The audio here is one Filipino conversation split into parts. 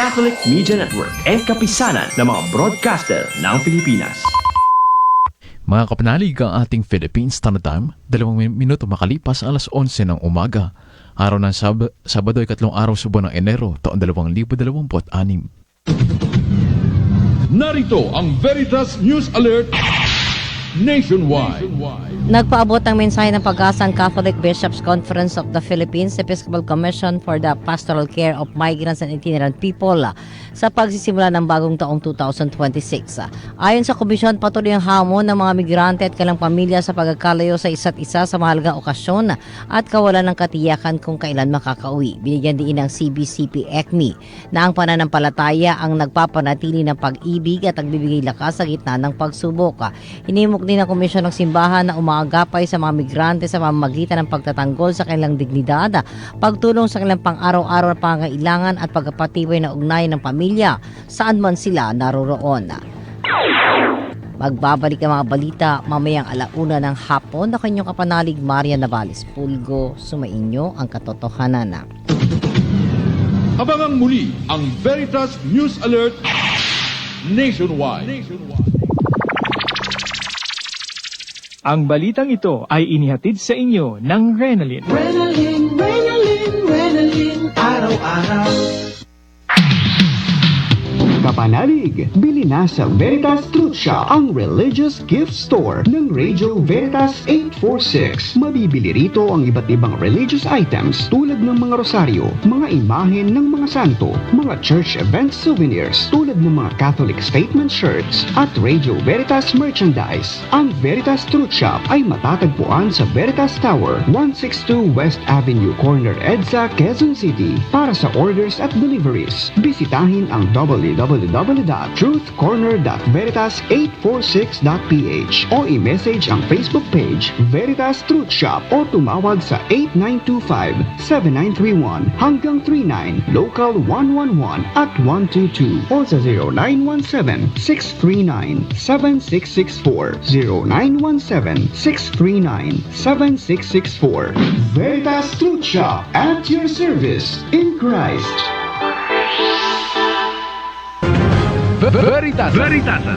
Catholic Media Network and kapisanan ng mga broadcaster ng Pilipinas. Mga kapanalig, ang ating Philippine Standard Time, 2 minuto makalipas alas 11 ng umaga. Araw ng Sabado ay 3 araw sa buwan ng Enero, taon 2026. Narito ang Veritas News Alert Nationwide. Nagpaabot ng mensahe ng Pag-asa ang Catholic Bishops' Conference of the Philippines Episcopal Commission for the Pastoral Care of Migrants and Itinerant People sa pagsisimula ng bagong taong 2026. Ayon sa komisyon, patuloy ang hamon ng mga migrante at kanilang pamilya sa pagkakalayo sa isa't isa sa mahalagang okasyon at kawalan ng katiyakan kung kailan makakauwi. Binigyan din ng CBCP-ECMI na ang pananampalataya ang nagpapanatili ng pag-ibig at nagbibigay lakas sa gitna ng pagsubok. Hinimok din ng komisyon ng simbahan na umaagapay sa mga migrante sa pamamagitan ng pagtatanggol sa kanilang dignidad, pagtulong sa kanilang pang-araw-araw na pangangailangan at pagpapatibay na ugnayan ng pamilya saan man sila naroroon. Magbabalik ang mga balita mamayang 1:00 ng hapon na kanyang kapanalig Maria Navales Pulgo, sumainyo ang katotohanan. Abangang muli ang Veritas News Alert Nationwide. Ang balitang ito ay inihatid sa inyo ng Renalyn. Araw-araw. Kapanalig, bili na sa Veritas Truth Shop, ang religious gift store ng Radio Veritas 846. Mabibili rito ang iba't ibang religious items tulad ng mga rosaryo, mga imahen ng mga santo, mga church event souvenirs tulad ng mga Catholic statement shirts at Radio Veritas merchandise. Ang Veritas Truth Shop ay matatagpuan sa Veritas Tower, 162 West Avenue Corner, EDSA, Quezon City. Para sa orders at deliveries, bisitahin ang www.truthcorner.veritas846.ph o i-message ang Facebook page Veritas Truth Shop o tumawag sa 8925-7931 hanggang 39, local 111 at 122 o sa 0917-639-7664 0917-639-7664. Veritas Truth Shop at your service in Christ. Veritasan.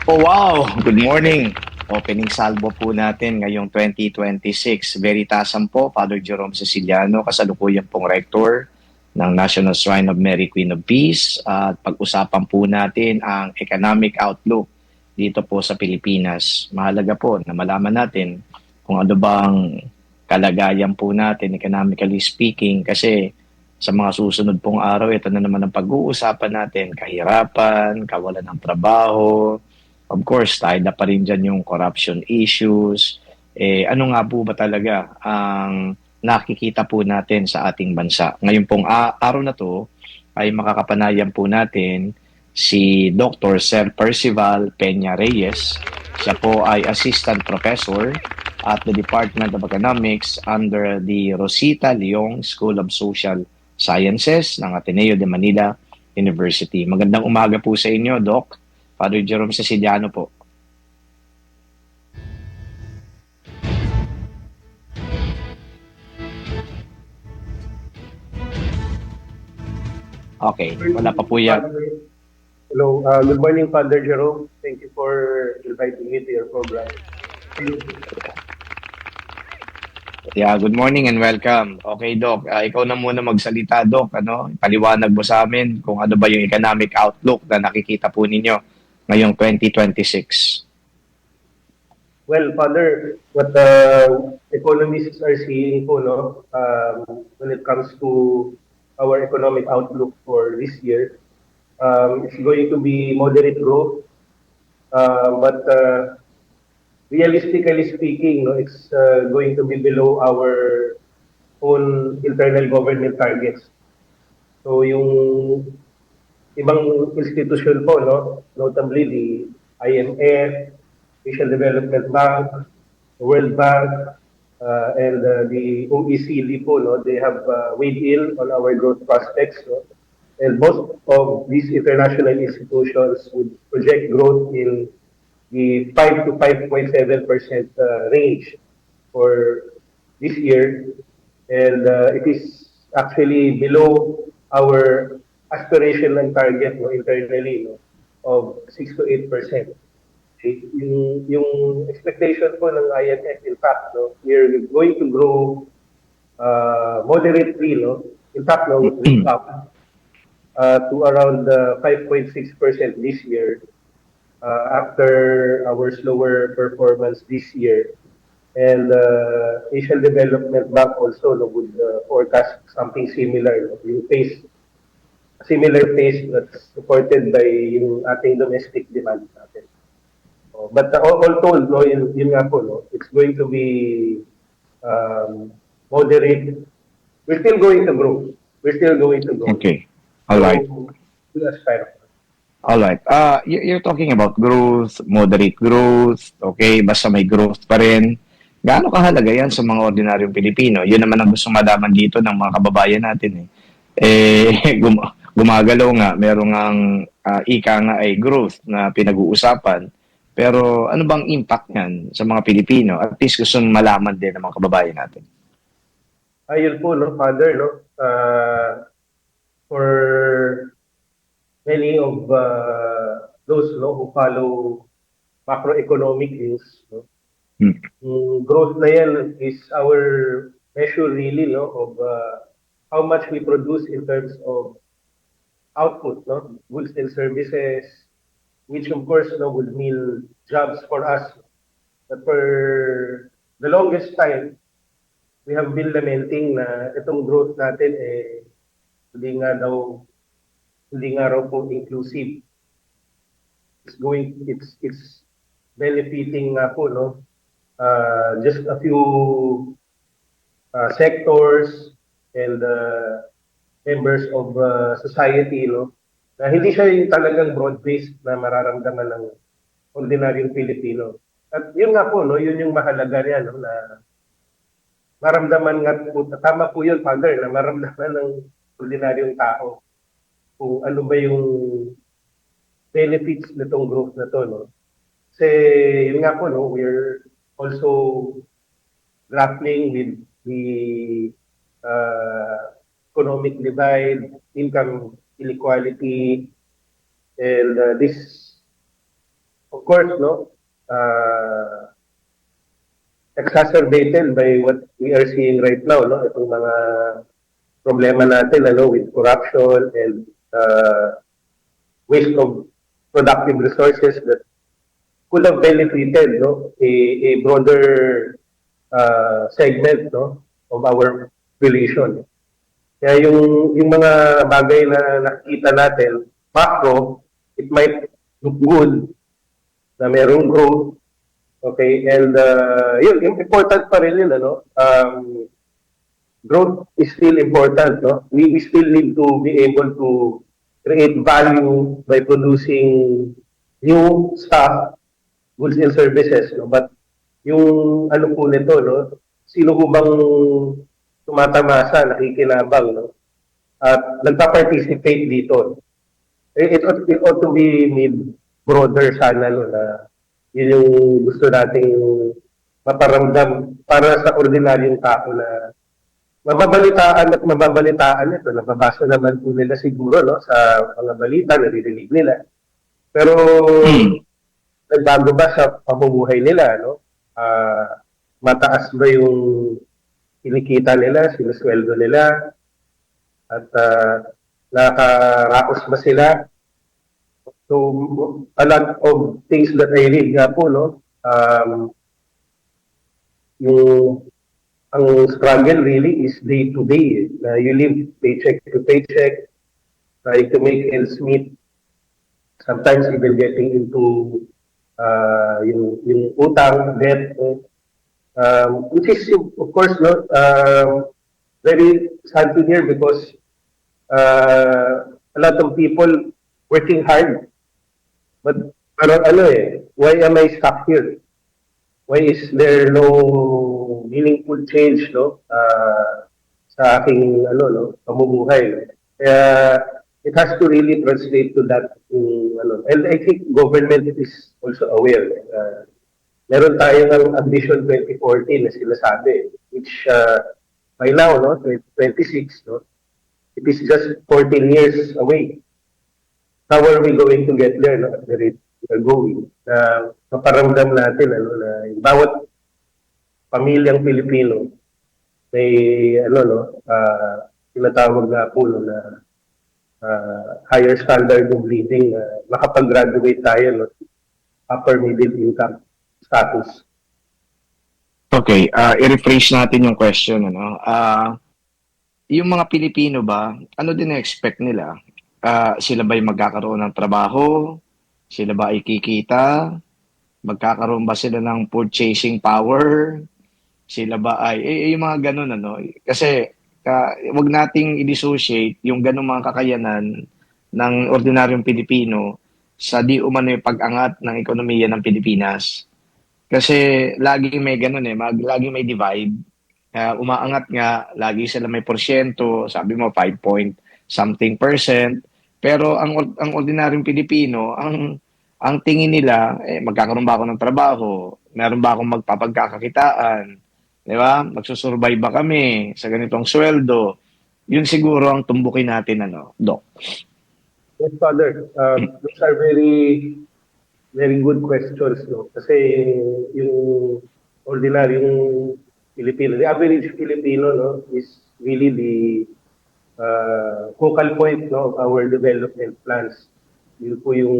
Oh wow! Good morning! Opening salvo po natin ngayong 2026. Veritasan po, Father Jerome Ceciliano, kasalukuyan pong Rector ng National Shrine of Mary Queen of Peace. At pag-usapan po natin ang economic outlook dito po sa Pilipinas. Mahalaga po na malaman natin kung ano bang kalagayan po natin, economically speaking, kasi sa mga susunod pong araw, ito na naman ang pag-uusapan natin, kahirapan, kawalan ng trabaho, of course, tayo na pa rin dyan yung corruption issues. Ano nga po ba talaga ang nakikita po natin sa ating bansa? Ngayon pong araw na to ay makakapanayan po natin si Dr. Sir Percival Peña Reyes. Siya po ay Assistant Professor at the Department of Economics under the Rosita Leong School of Social Sciences ng Ateneo de Manila University. Magandang umaga po sa inyo, Doc. Father Jerome Ceciliano po. Okay, wala pa po yan. Hello, good morning, Father Jerome. Thank you for inviting me to your program. Yeah, good morning and welcome. Okay, Doc. Ikaw na muna magsalita, Doc. Paliwanag mo sa amin kung ano ba yung economic outlook na nakikita po ninyo ngayong 2026. Well, Father, what economists are seeing po, when it comes to our economic outlook for this year, it's going to be moderate growth, but realistically speaking, it's going to be below our own internal government targets. So yung ibang institution po, notably the IMF, Asian Development Bank, the World Bank, and the OECD po, they have weighed in on our growth prospects. And most of these international institutions would project growth in the 5 to 5.7% range for this year, and it is actually below our aspirational target, no, internally, no, of 6 to 8%. Okay? Yung expectation po ng IMF, in fact, no, we're going to grow moderately, no? In fact, no, we up to around 5.6% this year, after our slower performance this year. And Asian Development Bank also, no, would forecast something similar, no? Yung pace, similar pace that's supported by yung ating domestic demand natin. But all told, no, yun nga po, no, it's going to be moderate. We're still going to grow. We're still going to grow. Okay. All right. So, we aspire. All right. You're talking about growth, moderate growth, okay, basta may growth pa rin. Gaano kahalaga yan sa mga ordinaryong Pilipino? Yun naman ang gusto malaman dito ng mga kababayan natin. Gumagalaw nga, merong ang ika nga ay growth na pinag-uusapan. Pero ano bang impact niyan sa mga Pilipino? At least gusto malaman din ng mga kababayan natin. Ayun po, no, Father, no, for many of those, no, who follow macroeconomic news, no, growth na yan is our measure really, no, of how much we produce in terms of output, no, goods and services, which of course, no, would mean jobs for us. But for the longest time, we have been lamenting na itong growth natin hindi nga raw po inclusive. It's benefiting nga po, no, just a few sectors and members of society, no, na hindi siya yung talagang broad-based na mararamdaman ng ordinaryong Pilipino. At yun nga po, no, yun yung mahalaga riyan, no, na maramdaman nga po, tama po yun, Father, na maramdaman ng ordinaryong tao kung ano ba yung benefits nitong growth na to, no? Kasi yun nga po, no, we're also grappling with the economic divide, income inequality, and this, of course, no, exacerbated by what we are seeing right now, no, itong mga problema natin, ano, with corruption and waste of productive resources that could have benefited, no, a broader segment, no, of our population. Kaya yung mga bagay na nakikita natin, macro, it might look good na merong growth. Okay, and yun, important pa rin yun, ano? Growth is still important, no? We still need to be able to create value by producing new stuff, goods and services, no? But yung ano po nito, no? Sino po bang tumatamasa, nakikinabang, no? At nagpa-participate dito. It ought to be made broader sana, no, na yun yung gusto nating maparamdam para sa ordinaryong tao na mababalitaan ito. Nababasa naman po nila siguro, no, sa mga balita, naririnig nila. Pero nagbago ba sa pamumuhay nila, no? Mataas ba yung kinikita nila, sinusweldo nila, at nakaraos ba sila? So, a lot of things that I read nga po, no, ang struggle really is day to day. You live paycheck to paycheck, trying to make ends meet, sometimes even getting into yung utang, debt, which is, of course, no, very sad to hear because a lot of people working hard. But ano why am I stuck here? Why is there no meaningful change, no, sa aking pamumuhay? Kaya it has to really translate to that ano. And I think government is also aware. Meron tayong ang Ambition 2040 na sinasabi, which by now, no, 2026, no, it is just 14 years away. How are we going to get there, no, at the rate we are going? Maparamdam natin, ano, na yung bawat pamilyang Pilipino may, ano, no, tinatawag na po, no, na higher standard of living, makapag-graduate tayo, no, upper middle income status. Okay, i-rephrase natin yung question, ano. Yung mga Pilipino ba, ano din na-expect nila? Sila ba'y magkakaroon ng trabaho? Sila ba ay kikita? Magkakaroon ba sila ng purchasing power? Sila ba ay yung mga ganun, ano? Kasi wag nating i-dissociate yung ganung mga kakayanan ng ordinaryong Pilipino sa di umano yung pag-angat ng ekonomiya ng Pilipinas. Kasi laging may ganun laging may divide. Umaangat nga, lagi sila may porsyento, sabi mo 5 point something percent. Pero ang ordinaryong Pilipino, ang tingin nila, magkakaroon ba ako ng trabaho? Meron ba akong magpapagkakakitaan? Di ba? Magsusurvive ba kami sa ganitong sweldo? Yun siguro ang tumbukin natin, ano, Doc. Yes, Father. Those are very, very good questions, no? Kasi yung ordinaryong Filipino, the average Filipino, no, is really the focal point, no, of our development plans. Yun po yung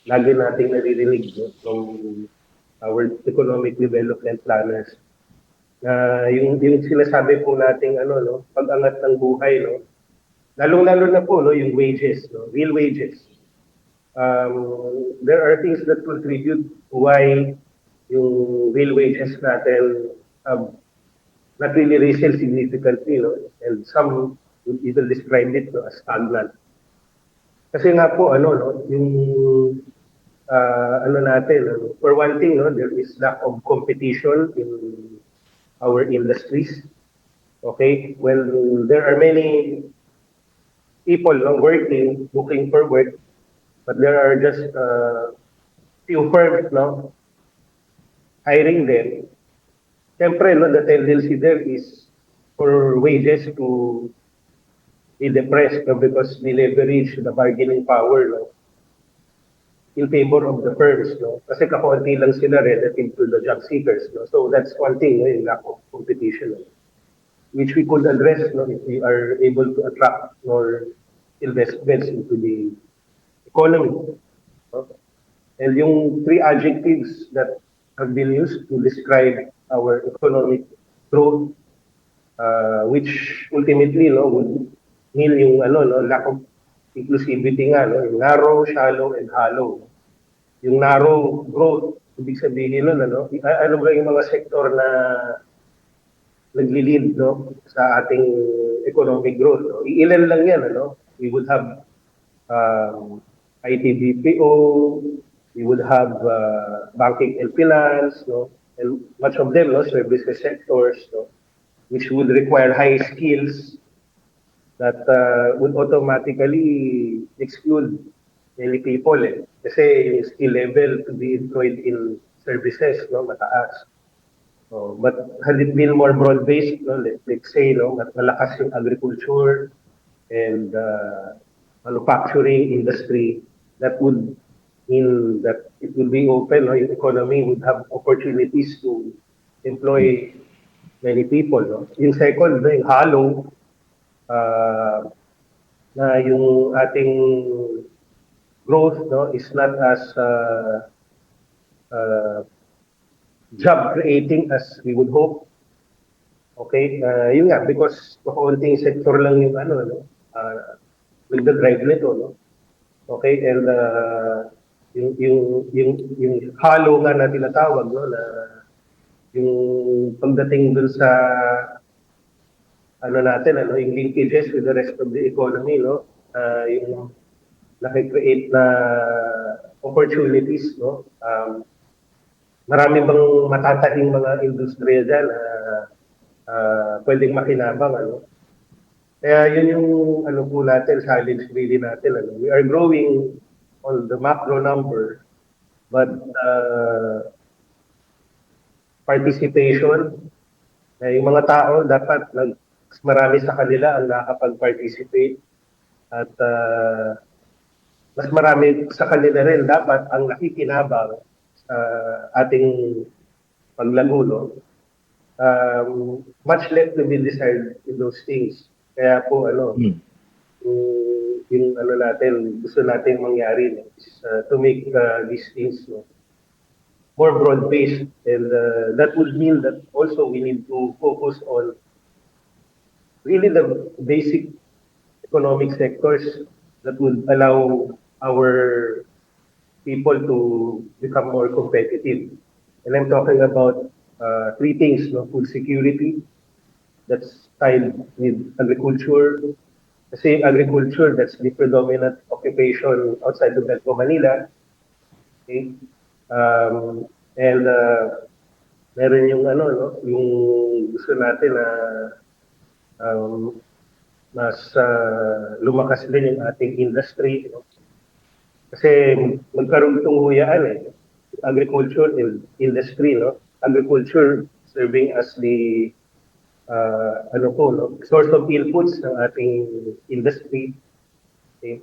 lagi nating naririnig, no, from our economic development planners. Yung sinasabi po nating ano, no, pag-angat ng buhay, no, lalong-lalo na po, no, yung wages, no, real wages. There are things that contribute why yung real wages natin not really risen significantly, no, and some would even describe it, no, as stagnant. Kasi nga po, ano, no, yung ano natin, ano, for one thing, no, there is lack of competition in our industries. Okay, well, there are many people, no, working, looking for work, but there are just few firms, no, hiring them. Siyempre, no, the tendency there is for wages to be depressed, no, because they leverage the bargaining power, no, in favor of the firms, no? Kasi kakaunti lang sila relative to the job seekers, no? So that's one thing, no, yung lack of competition, no, which we could address, no, if we are able to attract more investments into the economy. No? And yung three adjectives that have been used to describe our economic growth, which ultimately, no, would mean yung ano, no, lack of inclusivity nga, no, yung narrow, shallow, and hollow. Yung narrow growth, ibig sabihin nun, ano, ano ba yung mga sektor na nagli-lead, no, sa ating economic growth, no? Iilan lang yan, ano. We would have IT BPO, we would have banking and finance, no, and much of them, no, services sectors, no, which would require high skills that would automatically exclude many people, eh. Kasi yung skill level to be employed in services, no, mataas. So, but had it been more broad-based, no, let's say, no, malakas yung agriculture and manufacturing industry, that would mean that it will be open, no, yung economy would have opportunities to employ many people, no. Yung second, no, yung hollow, na yung ating growth, no, is not as job creating as we would hope. Okay, yun nga, because kaunting sector lang yung ano, no, nagda-drive nito, no. Okay, and yung hollow nga na tinatawag, no, na yung pagdating dun sa ano natin, ano, yung linkages with the rest of the economy, no, yung nakikreate na opportunities, no. Marami bang matatahing mga industriya dyan na pwedeng makinabang, ano. Kaya yun yung ano po natin, challenge really natin, ano. We are growing on the macro number, but participation, yung mga tao dapat mas marami sa kanila ang nakakapag-participate at mas marami sa kanila rin dapat ang nakikinabang sa ating paglago, no? Much left to be desired in those things. Kaya po, yung natin, gusto natin mangyari, no, is to make these things, no, more broad-based. And that would mean that also we need to focus on really the basic economic sectors that would allow our people to become more competitive. And I'm talking about three things, no? Food security, that's tied with agriculture. Kasi agriculture, that's the predominant occupation outside of Metro Manila. Okay? And meron yung yung gusto natin na mas lumakas din yung ating industry, no? Kasi magkaroon itong huyaan agriculture industry, no? Agriculture serving as the source of inputs ng ating industry. Okay?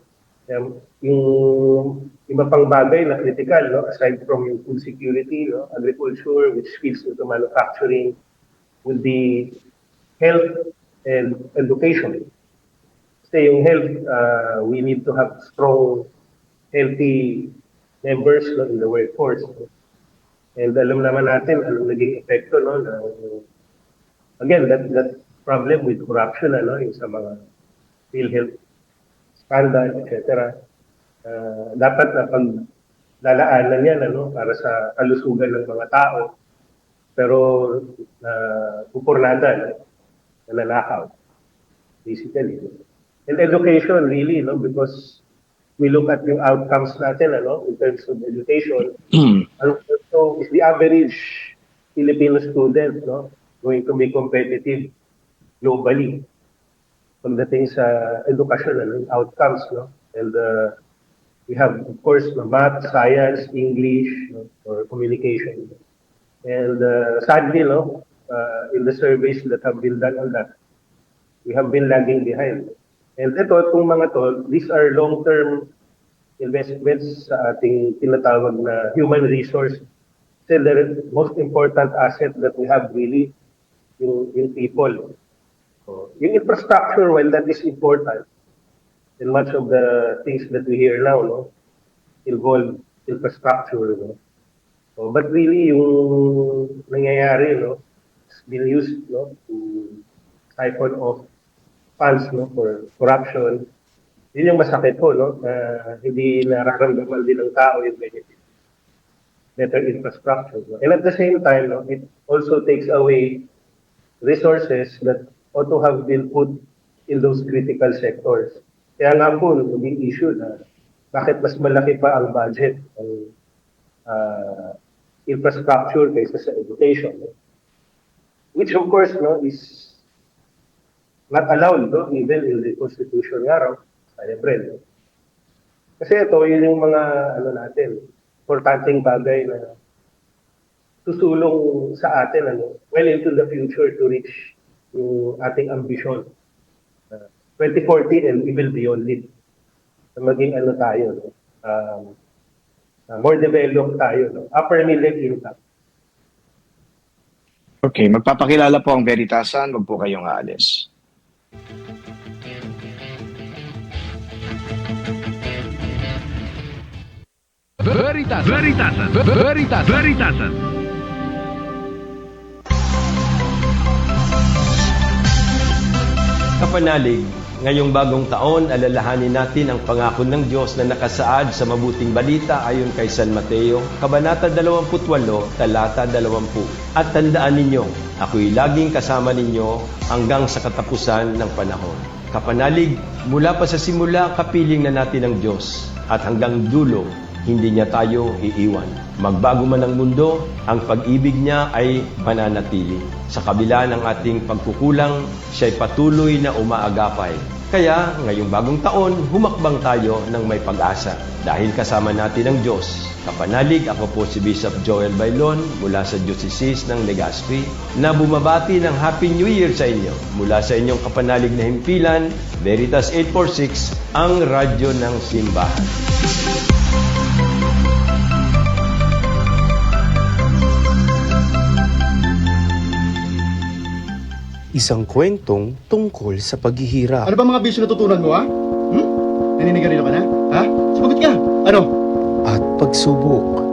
Yung iba pang bagay na critical, no? Aside from yung food security, no? Agriculture, which feeds into manufacturing, would be health and education. Kasi yung health, we need to have strong, healthy members, no, in the workforce. No? And alam naman natin anong naging epekto, no, again, that problem with corruption, yung sa mga PhilHealth scandal, etc. Dapat na paglalaanan yan, para sa kalusugan ng mga tao, pero pupurnada, nananakaw, basically. And education, really, because we look at yung outcomes natin, in terms of education. So, is the average Filipino student, going to be competitive globally pagdating sa edukasyon, outcomes, and we have, of course, math, science, English, or communication. And sadly, in the surveys that have been done on that, we have been lagging behind. And itong mga to, these are long-term investments sa ating tinatawag na human resource. Kasi the most important asset that we have really yung people. So, yung infrastructure, while that is important, and much of the things that we hear now, involve infrastructure. So, but really, yung nangyayari, it's been used, to siphon off funds, for corruption. Yun yung masakit po, hindi nararamdaman din ng tao yung benefit. Better infrastructure. And at the same time, it also takes away resources that ought to have been put in those critical sectors. Kaya nga po, naging issue na bakit mas malaki pa ang budget ng infrastructure kaysa sa education. Which of course, is not allowed, even in the Constitution nga raw, kasi ito, yun yung mga, natin, importanteng bagay na susulong sa atin, well into the future to reach yung ating ambition. 2040 and even beyond it. Na maging tayo, more developed tayo, upper middle income. Okay, magpapakilala po ang Veritasan, wag po kayong aalis. Veritasan. Kapanalig, ngayong bagong taon, alalahanin natin ang pangako ng Diyos na nakasaad sa mabuting balita ayon kay San Mateo, Kabanata 28, talata 20. At tandaan ninyo, ako'y laging kasama ninyo hanggang sa katapusan ng panahon. Kapanalig, mula pa sa simula, kapiling na natin ng Diyos at hanggang dulo, hindi niya tayo iiwan. Magbago man ang mundo, ang pag-ibig niya ay mananatili. Sa kabila ng ating pagkukulang, siya'y patuloy na umaagapay Kaya ngayong bagong taon, humakbang tayo ng may pag-asa. Dahil kasama natin ang Diyos. Kapanalig, ako po si Bishop Joel Bailon mula sa Diocese ng Legazpi na bumabati ng Happy New Year sa inyo. Mula sa inyong kapanalig na himpilan, Veritas 846, ang radyo ng simbahan. Isang kwentong tungkol sa paghihirap. Ano ba mga bisyo na tutunan mo, ha? Naninigarilyo ka na? Ha? Sumagot ka! Ano? At pagsubok.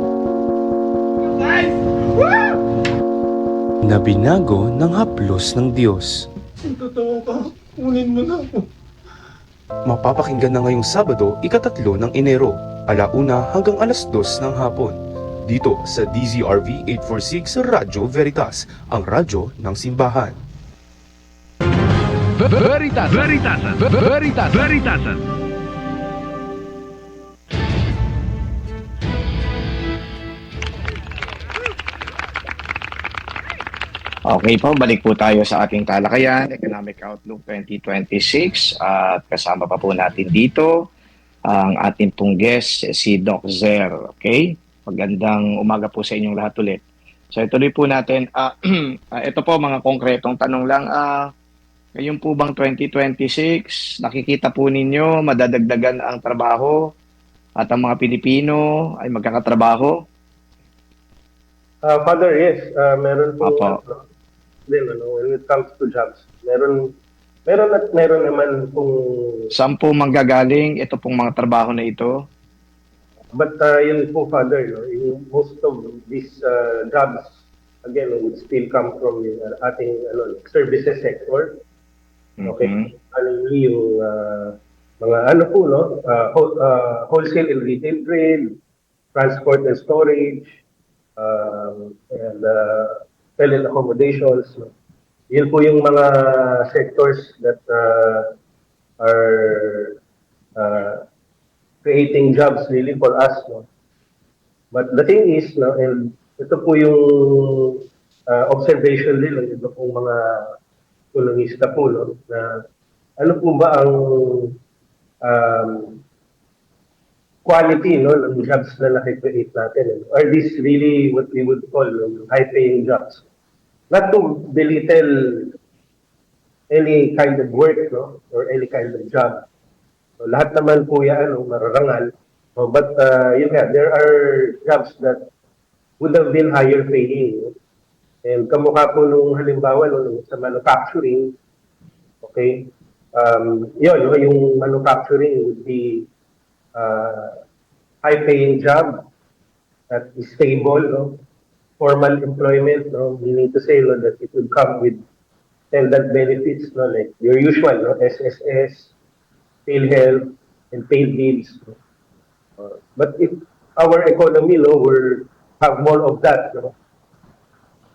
Na binago ng haplos ng Diyos. Totoo ka. Kunin mo na ako. Mapapakinggan na ngayong Sabado, ika-3 ng Enero, 1:00 hanggang 2:00 ng hapon. Dito sa DZRV 846 Radyo Veritas, ang radyo ng simbahan. Veritasan. Veritasan. Veritasan. Veritasan. Okay po, balik po tayo sa ating talakayan, Economic Outlook 2026. At kasama pa po natin dito ang ating pong guest, si Doc Zer. Okay? Magandang umaga po sa inyong lahat ulit. So ituloy po natin. Ito po mga konkretong tanong lang. Ngayon po bang 2026, nakikita po ninyo madadagdagan ang trabaho at ang mga Pilipino ay magkakatrabaho? Father, yes, meron po. Apo. When it comes to jobs, meron naman kung... Saan po manggagaling ito pong mga trabaho na ito? But yun po, Father, most of these jobs, again, would still come from ating services sector. Okay? Yung mga wholesale and retail trade, transport and storage, and tenant accommodations. Yun po yung mga sectors that are creating jobs really for us. But the thing is, and ito po yung observation din ng ito pong mga kolonista po, na ano po ba ang quality ng jobs na nakikreate natin? Are these really what we would call high-paying jobs? Not to belittle any kind of work or any kind of job. So, lahat naman po yan mararangal. But yun nga, there are jobs that would have been higher paying. And kamukha po nung halimbawa sa manufacturing, okay, yung manufacturing would be high-paying job that is stable, formal employment, meaning to say that it would come with attendant benefits, like your usual, SSS, PhilHealth, and paid leaves. But if our economy will have more of that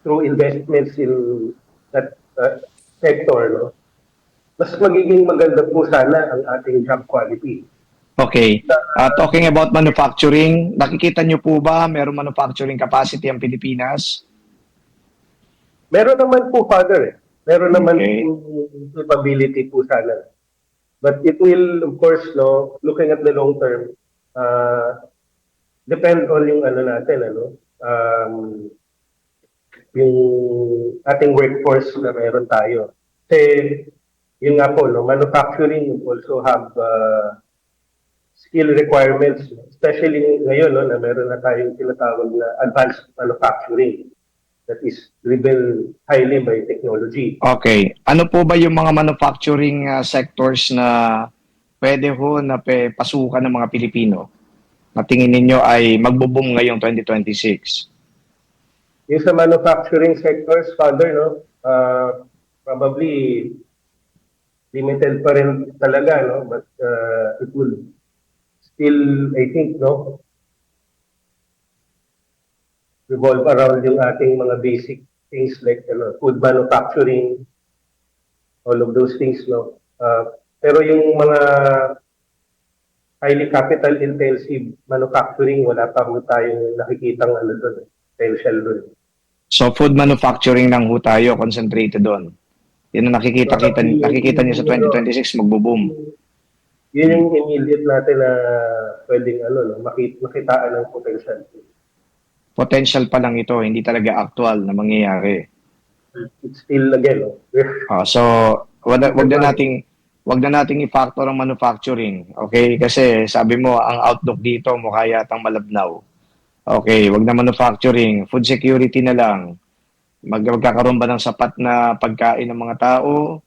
through investments in that sector, mas magiging maganda po sana ang ating job quality. Okay. Talking about manufacturing, nakikita nyo po ba merong manufacturing capacity ang Pilipinas? Meron naman po, Father. Meron naman capability po sana. But it will, of course, looking at the long term, depend on yung natin, yung ating workforce na meron tayo. Kasi, yun nga po, manufacturing also have skill requirements, especially ngayon na meron na tayong tinatawag na advanced manufacturing that is driven highly by technology. Okay. Ano po ba yung mga manufacturing sectors na pwede na pasukan ng mga Pilipino na tingin ninyo ay magbo-boom ngayong 2026? Yung sa manufacturing sectors, Father, probably limited pa rin talaga, but it will still, I think, revolve around yung ating mga basic things like food manufacturing, all of those things, pero yung mga highly capital intensive manufacturing, wala pa ho tayong nakikitang doon, potential doon. So food manufacturing lang ho tayo, concentrated doon? Yan ang nakikita niyo sa 2026 magbo-boom. Yun yung immediate natin na pwedeng makitaan ng potential. Potential pa lang ito, hindi talaga actual na mangyayari. It's still again. So, wag na nating i-factor ang manufacturing. Okay? Kasi sabi mo, ang outlook dito mukha yatang malabnaw. Okay, wag na manufacturing. Food security na lang. Magkakaroon ba ng sapat na pagkain ng mga tao?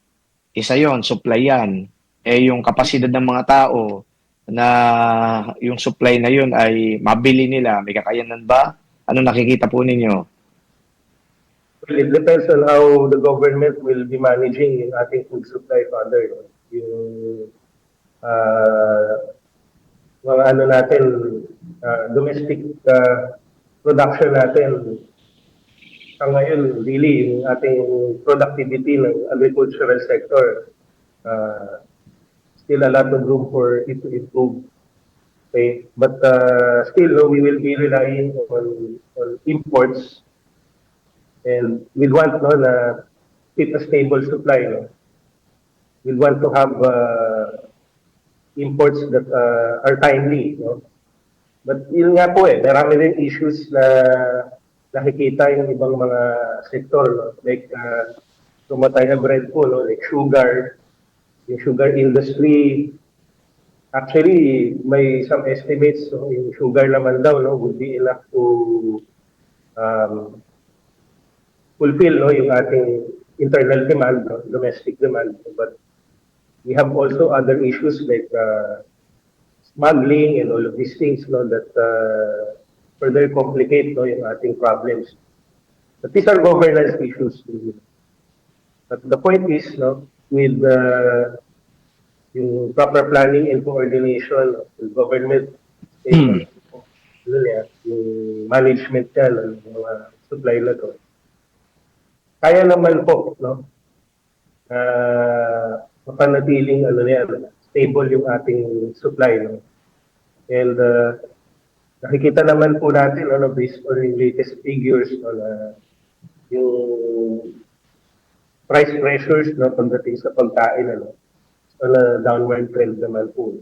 Isa yon, supply yan. Yung kapasidad ng mga tao na yung supply na yun ay mabili nila, may kakayanan ba? Ano nakikita po ninyo? Well, it depends on how the government will be managing yung ating food supply further. No? Yung mga natin, domestic production natin, sa ngayon, really, yung ating productivity ng agricultural sector, still a lot of room for it to improve. Okay? But still, no, we will be relying on imports, and we want na keep a stable supply. No? We want to have imports that are timely. No? But yun nga po marami rin issues na nakikita yung ibang mga sektor, no? Like tumatay na bread po, no? Like sugar, yung sugar industry. Actually, may some estimates, no? Yung sugar naman daw, no, would be enough to fulfill, no, yung ating internal demand, no? Domestic demand. But we have also other issues like smuggling and all of these things, no, that further complicate, no, yung ating problems. But these are governance issues. But the point is, no, with yung proper planning and coordination of the government, yung management yan, ng mga supply na to, kaya naman po, no, mapanatiling stable yung ating supply, no. And nakikita naman po natin, based on yung latest figures, no, na yung price pressures, no, pagdating sa pagkain, on a downward trend naman po.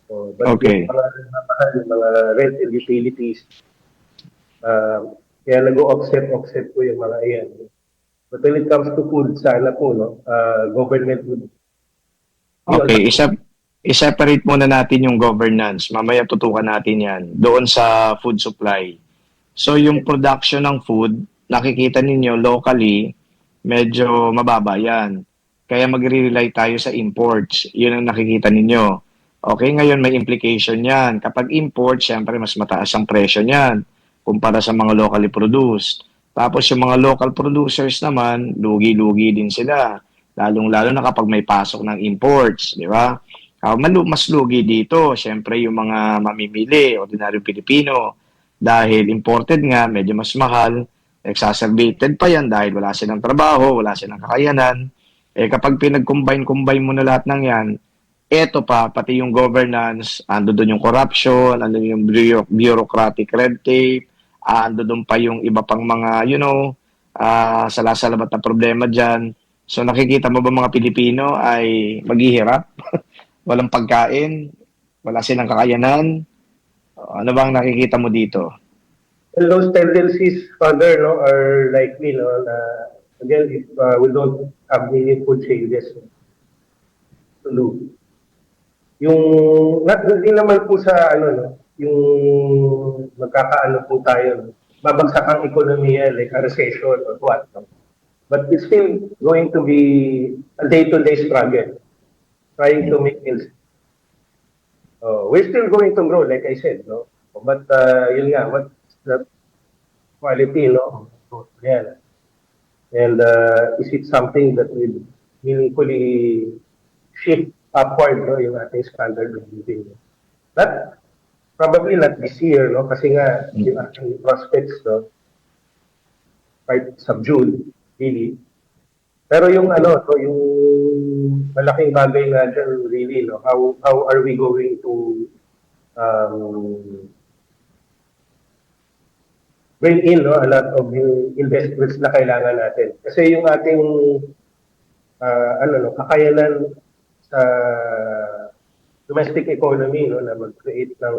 So, but Okay. yung mga rent and utilities, kaya nag-offset po yung mga iyan. But when it comes to food, sana po, no, government would... Okay, i-separate muna natin yung governance. Mamaya tutukan natin yan. Doon sa food supply. So yung production ng food, nakikita ninyo locally, medyo mababa yan. Kaya magre-rely tayo sa imports. Yun ang nakikita ninyo. Okay, ngayon may implication yan. Kapag import, syempre mas mataas ang presyo niyan kumpara sa mga locally produced. Tapos yung mga local producers naman, lugi-lugi din sila. Lalong-lalo na kapag may pasok ng imports, di ba? Mas lugi dito, syempre yung mga mamimili, ordinaryong Pilipino. Dahil imported nga, medyo mas mahal. Exacerbated pa yan dahil wala silang trabaho, wala silang kakayanan. Kapag pinag-combine mo na lahat ng yan, eto pa, pati yung governance, ando doon yung corruption, ando yung bureaucratic red tape, ando doon pa yung iba pang mga, salasalabat na problema dyan. So nakikita mo ba mga Pilipino ay maghihirap? Walang pagkain? Wala silang kakayanan? Ano bang nakikita mo dito? And those tendencies, Father, no, are likely, no, na, again, if we don't have meaningful changes to do. Yung, hindi naman po sa, yung magkakaano po tayo, no, babagsak ang ekonomiya, like a recession or what, no? But it's still going to be a day-to-day struggle, trying to make ends. We're still going to grow, like I said, no? But yun nga, what's the quality, no? Yan. And is it something that will meaningfully shift upward, no, yung ating standard of living? Probably not this year, no? Kasi nga, yung ating prospects, no, quite subdued, really. Pero yung yung malaking bagay nga dyan, really, no, how are we going to bring in, no, a lot of yung investments na kailangan natin. Kasi yung ating kakayanan sa domestic economy, no, na mag-create ng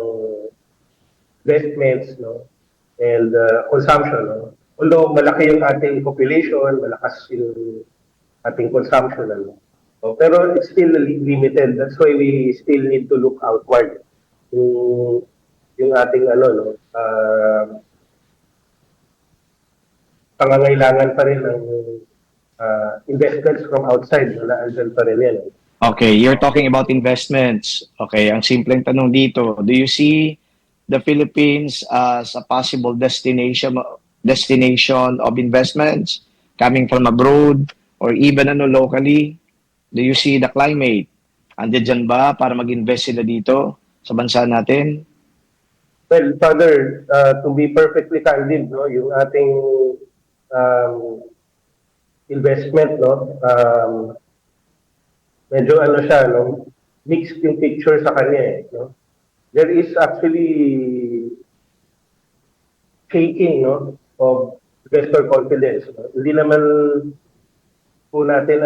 investments, no, and consumption, no. Although malaki yung ating population, malakas yung ating consumption, ano. So, pero it's still limited. That's why we still need to look outward. Yung ating pangangailangan pa rin ng investments from outside. Andyan pa rin yan. Okay, you're talking about investments. Okay, ang simpleng tanong dito, do you see the Philippines as a possible destination of investments coming from abroad or even locally? Do you see the climate? Andiyan dyan ba para mag-invest sila dito sa bansa natin? Well, Father, to be perfectly candid, no, yung ating investment, no, medyo siya, no, mixed yung picture sa kanya, no. There is actually shaking, no, of investor confidence. No? Hindi naman po natin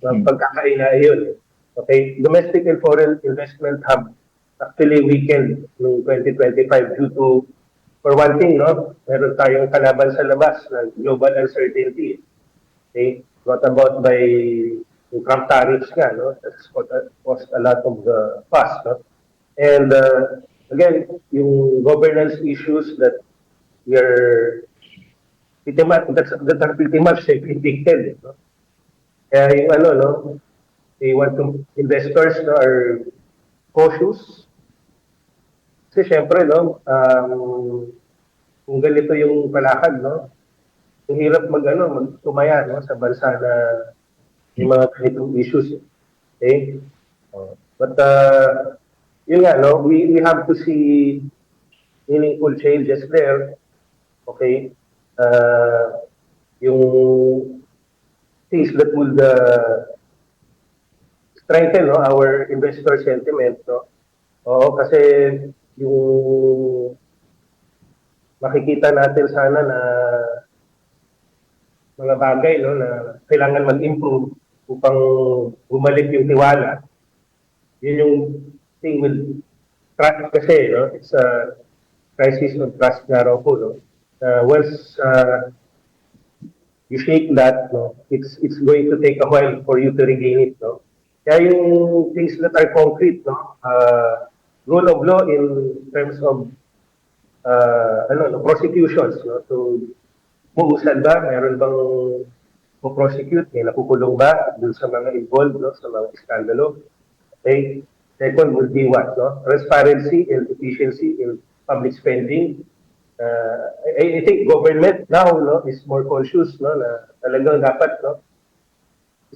pagkakaina yun. Okay, domestic and foreign investment have actually weakened noong 2025 due to, for one thing, no, meron tayong kalaban sa labas ng global uncertainty. Okay, brought about by yung Trump tariffs nga, no, that's caused a lot of fuss, no. And again, yung governance issues that we are that are pretty much predicted, no. Kaya yung they want to, investors, no, are cautious. Kasi syempre, no, kung ganito yung palakad, no, ang hirap magtumaya, no, sa bansa na yung mga ganitong issues. Okay? But yun nga, no, we have to see meaningful changes there. Okay? Yung things that would strengthen, no, our investor sentiment, no. Oo, kasi yung makikita natin sana na mga bagay, no, na kailangan mag-improve upang bumalik yung tiwala. Yun yung thing with trust kasi, no, it's a crisis of trust nga raw po, no. Once you shake that, no, it's going to take a while for you to regain it, no. Kaya yung things that are concrete, no, rule of law in terms of prosecutions, no, to umuusad ba, mayroon bang prosecute, may nakukulong ba dun sa mga involved, no, sa mga iskandalo. Okay. Second would be what, no, transparency and efficiency in public spending. I think government now, no, is more conscious, no, na talagang dapat, no,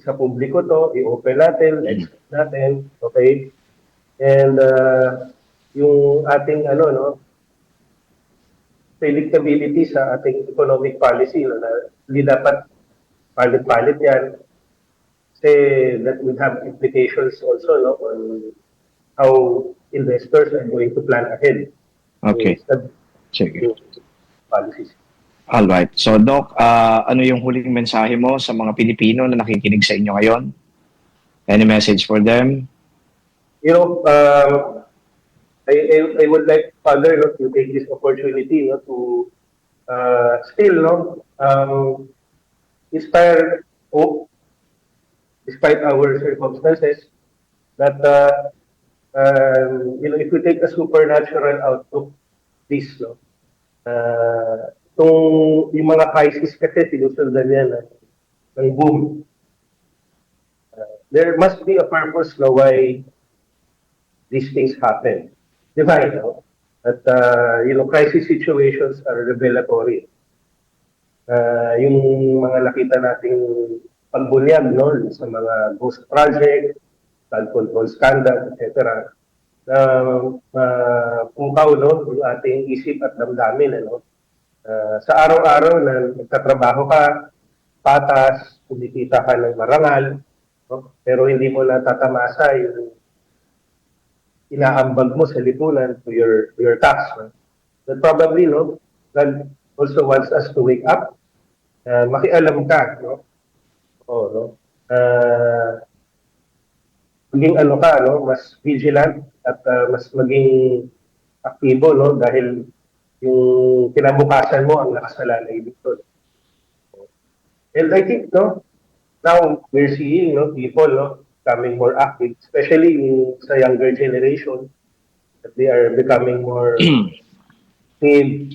sa publiko to, i-open natin, expect natin, okay? And yung ating predictability sa ating economic policy, no, na hindi dapat palit-palit yan. Kasi that would have implications also, no, on how investors are going to plan ahead. Okay. Sige. Policies. Alright. So, Doc, ano yung huling mensahe mo sa mga Pilipino na nakikinig sa inyo ngayon? Any message for them? You know, I would like, Father, no, to take this opportunity, no, to still, no, inspire hope despite our circumstances that, you know, if we take a supernatural outlook, this, no, yung mga crisis kasi sinusundan yan ng boom. There must be a purpose, no, why these things happen. Di ba, you know? At, you know, crisis situations are revelatory. Yung mga nakita nating pagbunyag, no, sa mga ghost project, flood control scandal, etc. Pukaw, no, yung ating isip at damdamin, ano. Sa araw-araw na nagtatrabaho ka, patas, kumikita ka ng marangal, no, pero hindi mo natatamasa yung inaambag mo sa lipunan to your tax. No? But probably, no, God also wants us to wake up, makialam ka, no? Oh, no? maging mas vigilant at mas maging aktibo, no? Dahil yung kinabukasan mo ang nakasalalay dito. And I think, no, now we're seeing, no, people, no, becoming more active, especially sa younger generation, that they are becoming more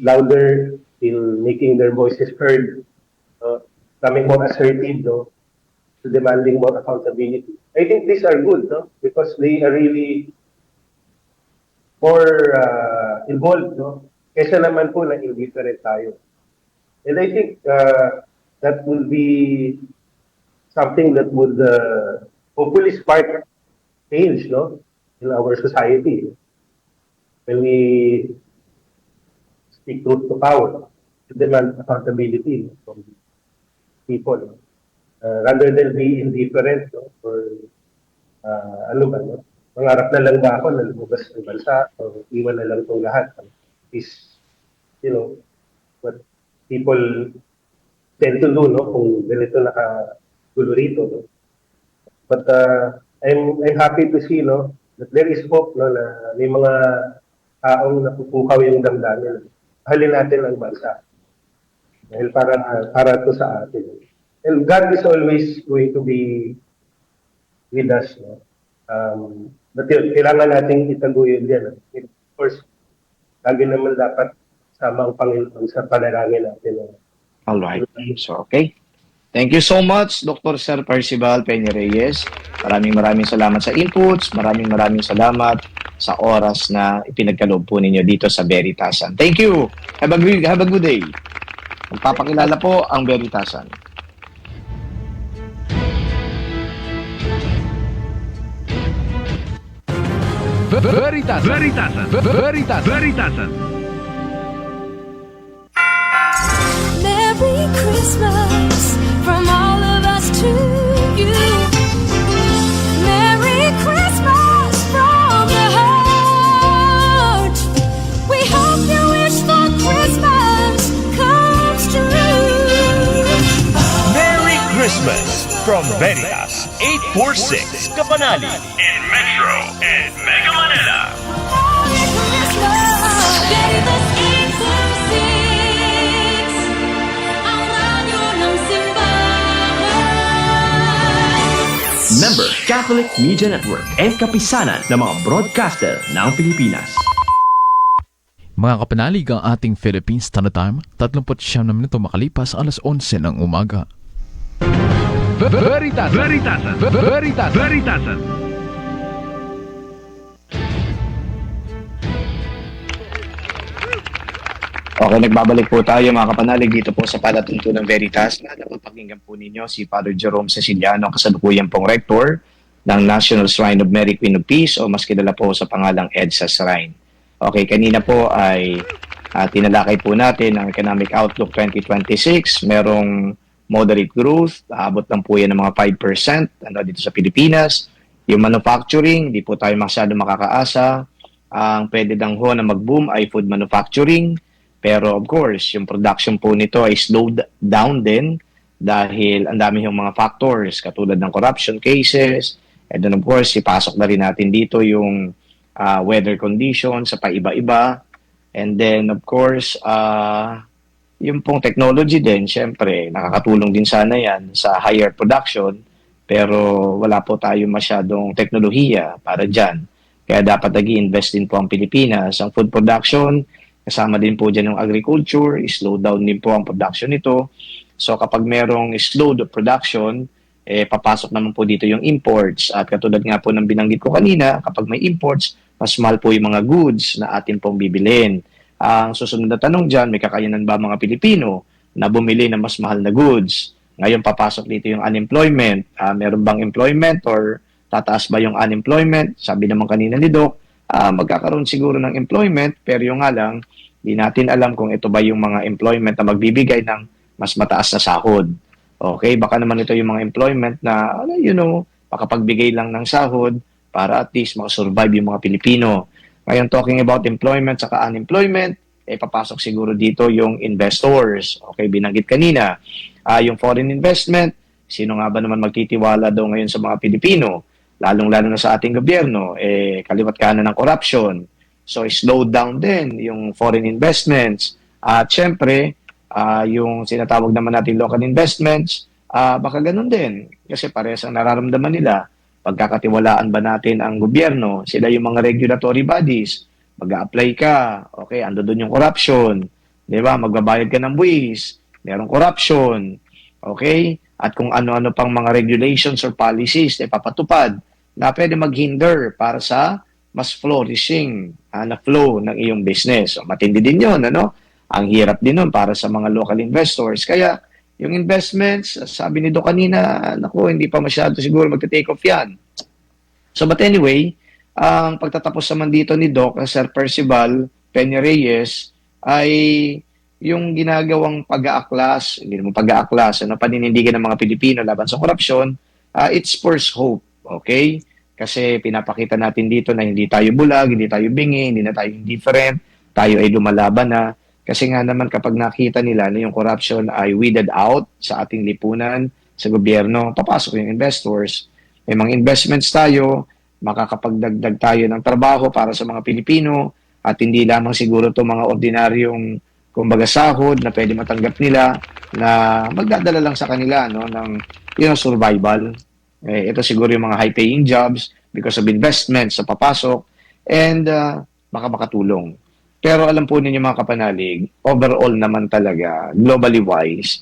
louder in making their voices heard, becoming more assertive, no, to demanding more accountability. I think these are good, no, because they are really more involved, no, kesa naman po na indifferent tayo. And I think that will be something that would hopefully spark change, no, in our society. When we speak truth to power, to demand accountability from people, rather than be indifferent, no, or no? Mangarap na lang ba ako na lumabas ng bansa o iwan na lang itong lahat? Is, what people tend to do, no, kung ganito nakagulo rito, no? But I'm happy to see, no, that there is hope, no, na may mga taong napupukaw yung damdamin. Halin natin ang bansa. Dahil para to sa atin. And God is always going to be with us, no? But yun, kailangan nating itaguyod yan. Of course, lagi naman dapat sama ang Panginoon sa panalangin natin. Alright. So, okay. Thank you so much, Dr. Sir Percival Peña Reyes. Maraming salamat sa inputs. Maraming salamat sa oras na ipinagkaloob po ninyo dito sa Veritasan. Thank you. Have a good day. Magpapakilala po ang Veritasan. Veritasan. Merry Christmas from all of us to you. Merry Christmas from the heart. We hope your wish for Christmas comes true. Merry Christmas from Veritas 846 Kapanali in Metro and Mega Manila. Merry Christmas, Veritas 846. Ang radyo ng simbahan. Member Catholic Media Network and kapisanan ng mga broadcaster ng Pilipinas. Mga kapanalig, ang ating Philippines Standard Time, 39 na minuto makalipas alas 11 ng umaga. Veritasan. Okay, nagbabalik po tayo mga kapanalig dito po sa palatuntunan ng Veritas na napapakinggan po ninyo si Father Jerome Ceciliano, kasalukuyan pong rector ng National Shrine of Mary Queen of Peace o mas kilala po sa pangalang EDSA Shrine. Okay, kanina po ay tinalakay po natin ang Economic Outlook 2026. Merong moderate growth, aabot lang po yan ng mga 5% dito sa Pilipinas. Yung manufacturing, di po tayo masyado makakaasa. Ang pwede lang ho na mag-boom ay food manufacturing. Pero of course, yung production po nito ay slowed down din dahil ang dami yung mga factors katulad ng corruption cases. And then of course, ipasok na rin natin dito yung weather conditions sa paiba-iba. And then of course, yung pong technology din, syempre, nakakatulong din sana yan sa higher production, pero wala po tayo masyadong teknolohiya para dyan. Kaya dapat nag-i-invest din po ang Pilipinas. Ang food production, kasama din po dyan yung agriculture, slow down din po ang production nito. So kapag merong slowed production, papasok naman po dito yung imports. At katulad nga po ng binanggit ko kanina, kapag may imports, mas mahal po yung mga goods na atin pong bibilin. Ang susunod na tanong dyan, may kakayanan ba mga Pilipino na bumili ng mas mahal na goods? Ngayon papasok dito yung unemployment. Meron bang employment or tataas ba yung unemployment? Sabi naman kanina ni Doc, magkakaroon siguro ng employment, pero yung nga lang, di natin alam kung ito ba yung mga employment na magbibigay ng mas mataas na sahod. Okay, baka naman ito yung mga employment na, makapagbigay lang ng sahod para at least makasurvive yung mga Pilipino. Ngayon, talking about employment saka unemployment, papasok siguro dito yung investors. Okay, binanggit kanina. Yung foreign investment, Sino nga ba naman magtitiwala daw ngayon sa mga Pilipino? Lalong-lalo na sa ating gobyerno, kaliwat kanan ng corruption. So, slow down din yung foreign investments. At syempre, yung sinatawag naman natin local investments, baka ganun din. Kasi parehas ang nararamdaman nila. Pagkakatiwalaan ba natin ang gobyerno? Sila yung mga regulatory bodies. Mag-a-apply ka. Okay, ando doon yung corruption. Di ba? Magbabayad ka ng buwis. Merong corruption. Okay? At kung ano-ano pang mga regulations or policies na ipapatupad na pwede maghinder para sa mas flourishing na flow ng iyong business. So, matindi din yun, ano? Ang hirap din nun para sa mga local investors. Kaya, yung investments, sabi ni Do kanina, naku, hindi pa masyado siguro magta-take off yan. So, but anyway, ang pagtatapos naman dito ni Doc, Sir Percival Peña Reyes, ay yung ginagawang pag-aaklas, hindi naman pag-aaklas, paninindigan ng mga Pilipino laban sa korupsyon, it's first hope, okay? Kasi pinapakita natin dito na hindi tayo bulag, hindi tayo bingi, hindi na tayo indifferent, tayo ay lumalaban na. Kasi nga naman kapag nakita nila na yung corruption ay weeded out sa ating lipunan, sa gobyerno, papasok yung investors. May mga investments tayo, makakapagdagdag tayo ng trabaho para sa mga Pilipino at hindi lamang siguro to mga ordinaryong kumbaga sahod na pwede matanggap nila na magdadala lang sa kanila no, ng survival. Ito siguro yung mga high-paying jobs because of investments sa papasok and baka makatulong. Pero alam po ninyo mga kapanalig, overall naman talaga, globally wise,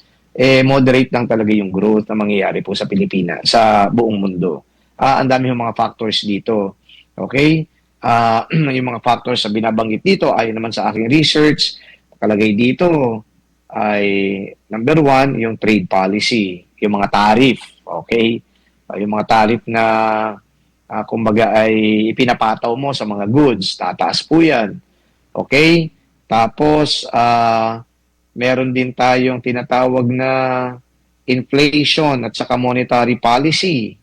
moderate lang talaga yung growth na mangyayari po sa Pilipinas, sa buong mundo. Ang dami yung mga factors dito. Okay? Yung mga factors sa binabanggit dito, ayon naman sa aking research, nakalagay dito ay number 1, yung trade policy, yung mga tariff. Okay? Yung mga tariff na kumbaga ay ipinapataw mo sa mga goods, tataas po yan. Okay? Tapos, meron din tayong tinatawag na inflation at saka monetary policy.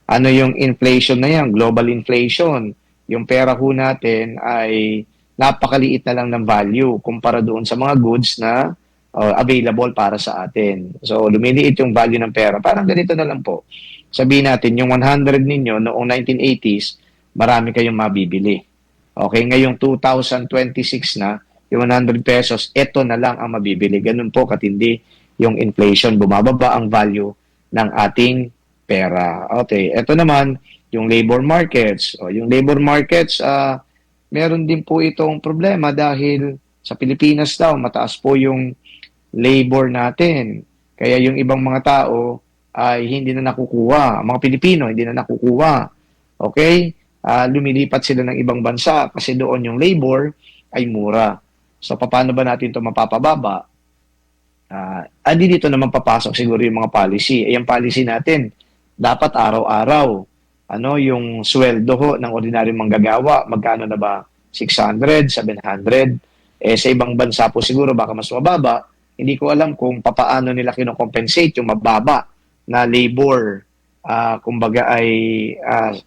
Ano yung inflation na yan? Global inflation. Yung pera ho natin ay napakaliit na lang ng value kumpara doon sa mga goods na available para sa atin. So, lumiliit yung value ng pera. Parang ganito na lang po. Sabihin natin, yung 100 ninyo noong 1980s, marami kayong mabibili. Okay, ngayong 2026 na, yung 100 pesos, ito na lang ang mabibili. Ganun po katindi yung inflation. Bumababa ang value ng ating pera. Okay, ito naman, yung labor markets. Yung labor markets, meron din po itong problema dahil sa Pilipinas daw, mataas po yung labor natin. Kaya yung ibang mga tao ay hindi na nakukuha. Mga Pilipino, hindi na nakukuha. Okay? Lumilipat sila ng ibang bansa kasi doon yung labor ay mura. So, paano ba natin ito mapapababa? Andi dito naman papasok siguro yung mga policy. Yung policy natin, dapat araw-araw. Yung sweldo ho ng ordinaryong manggagawa, magkano na ba? 600, 700. Sa ibang bansa po siguro baka mas mababa. Hindi ko alam kung papaano nila kinocompensate yung mababa na labor, kumbaga ay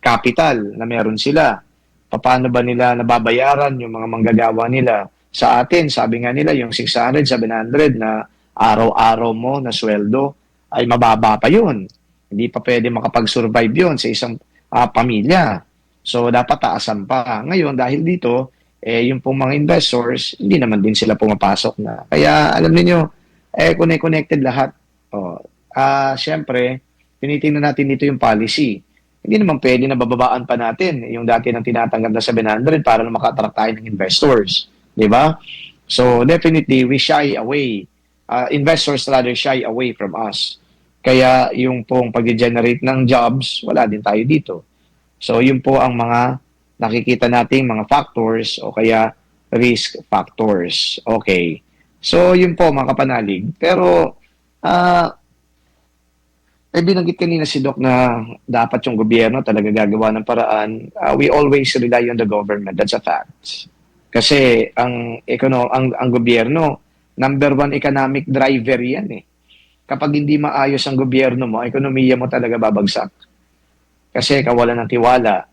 capital na meron sila. Paano ba nila nababayaran yung mga manggagawa nila? Sa atin, sabi nga nila, yung 600, 700 na araw-araw mo na sweldo ay mababa pa yun. Hindi pa pwede makapag-survive yun sa isang pamilya. So, dapat taasan pa. Ngayon, dahil dito, yung pong mga investors, hindi naman din sila pumapasok na. Kaya, alam niyo connected lahat. Siyempre, tinitingnan natin dito yung policy. Hindi naman pwede na bababaan pa natin yung dati nang tinatanggap na 700 para na makaattract tayo ng investors. Di ba? So, definitely, we shy away. Investors rather shy away from us. Kaya, yung pong pag-generate ng jobs, wala din tayo dito. So, yun po ang mga nakikita nating mga factors o kaya risk factors. Okay. So, yun po mga kapanalig. Pero, binanggit kanina si Doc na dapat yung gobyerno talaga gagawa ng paraan. We always rely on the government. That's a fact. Kasi ang gobyerno, number 1 economic driver yan eh. Kapag hindi maayos ang gobyerno mo, ekonomiya mo talaga babagsak. Kasi kawalan ng tiwala.